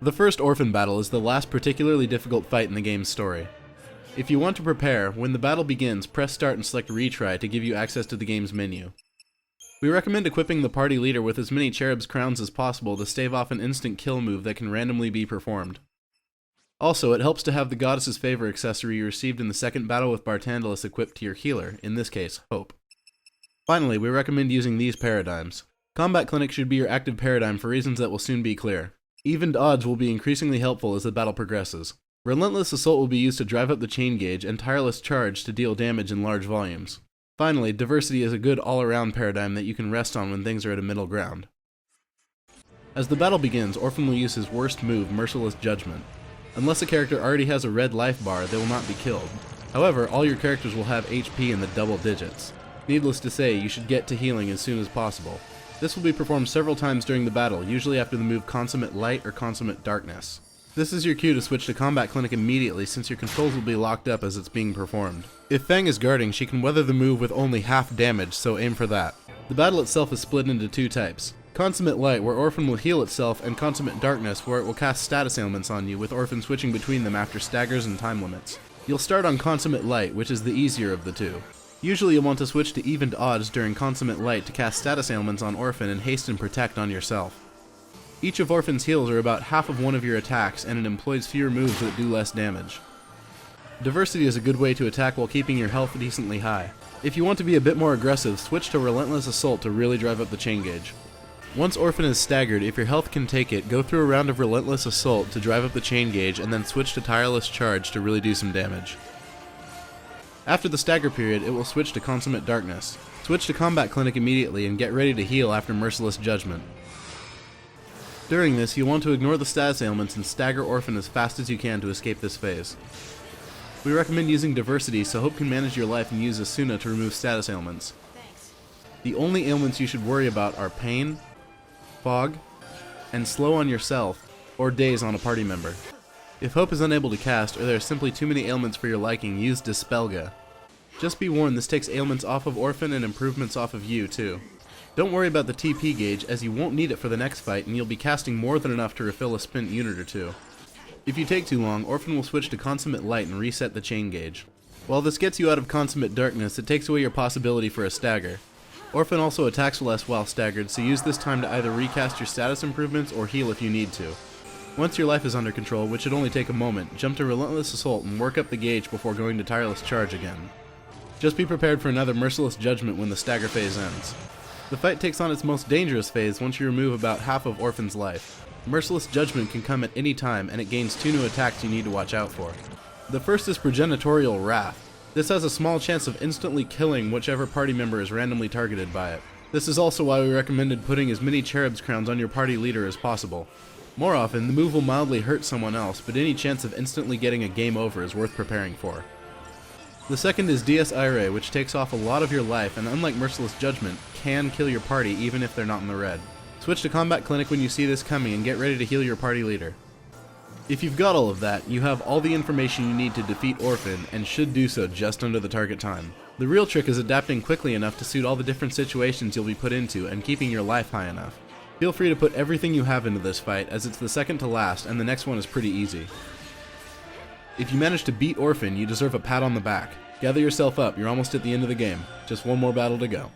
The first Orphan battle is the last particularly difficult fight in the game's story. If you want to prepare, when the battle begins, press start and select retry to give you access to the game's menu. We recommend equipping the party leader with as many cherubs crowns as possible to stave off an instant kill move that can randomly be performed. Also, it helps to have the Goddess's Favor accessory you received in the second battle with Bartandalus equipped to your healer, in this case, Hope. Finally, we recommend using these paradigms. Combat Clinic should be your active paradigm for reasons that will soon be clear. Evened odds will be increasingly helpful as the battle progresses. Relentless Assault will be used to drive up the chain gauge, and Tireless Charge to deal damage in large volumes. Finally, Diversity is a good all-around paradigm that you can rest on when things are at a middle ground. As the battle begins, Orphan will use his worst move, Merciless Judgment. Unless a character already has a red life bar, they will not be killed. However, all your characters will have HP in the double digits. Needless to say, you should get to healing as soon as possible. This will be performed several times during the battle, usually after the move Consummate Light or Consummate Darkness. This is your cue to switch to Combat Clinic immediately, since your controls will be locked up as it's being performed. If Fang is guarding, she can weather the move with only half damage, so aim for that. The battle itself is split into two types. Consummate Light, where Orphan will heal itself, and Consummate Darkness, where it will cast status ailments on you, with Orphan switching between them after staggers and time limits. You'll start on Consummate Light, which is the easier of the two. Usually you'll want to switch to Evened Odds during Consummate Light to cast status ailments on Orphan and haste and protect on yourself. Each of Orphan's heals are about half of one of your attacks, and it employs fewer moves that do less damage. Diversity is a good way to attack while keeping your health decently high. If you want to be a bit more aggressive, switch to Relentless Assault to really drive up the chain gauge. Once Orphan is staggered, if your health can take it, go through a round of Relentless Assault to drive up the chain gauge, and then switch to Tireless Charge to really do some damage. After the stagger period, it will switch to Consummate Darkness. Switch to Combat Clinic immediately and get ready to heal after Merciless Judgment. During this, you'll want to ignore the status ailments and stagger Orphan as fast as you can to escape this phase. We recommend using Diversity so Hope can manage your life and use Asuna to remove status ailments. The only ailments you should worry about are Pain, Fog, and Slow on yourself, or Daze on a party member. If Hope is unable to cast, or there are simply too many ailments for your liking, use Dispelga. Just be warned, this takes ailments off of Orphan and improvements off of you, too. Don't worry about the TP gauge, as you won't need it for the next fight, and you'll be casting more than enough to refill a spent unit or two. If you take too long, Orphan will switch to Consummate Light and reset the chain gauge. While this gets you out of Consummate Darkness, it takes away your possibility for a stagger. Orphan also attacks less while staggered, so use this time to either recast your status improvements or heal if you need to. Once your life is under control, which should only take a moment, jump to Relentless Assault and work up the gauge before going to Tireless Charge again. Just be prepared for another Merciless Judgment when the stagger phase ends. The fight takes on its most dangerous phase once you remove about half of Orphan's life. Merciless Judgment can come at any time, and it gains 2 new attacks you need to watch out for. The first is Progenitorial Wrath. This has a small chance of instantly killing whichever party member is randomly targeted by it. This is also why we recommended putting as many cherubs crowns on your party leader as possible. More often, the move will mildly hurt someone else, but any chance of instantly getting a game over is worth preparing for. The second is Dies Irae, which takes off a lot of your life, and unlike Merciless Judgment, can kill your party even if they're not in the red. Switch to Combat Clinic when you see this coming and get ready to heal your party leader. If you've got all of that, you have all the information you need to defeat Orphan, and should do so just under the target time. The real trick is adapting quickly enough to suit all the different situations you'll be put into, and keeping your life high enough. Feel free to put everything you have into this fight, as it's the second to last, and the next one is pretty easy. If you manage to beat Orphan, you deserve a pat on the back. Gather yourself up, you're almost at the end of the game. Just one more battle to go.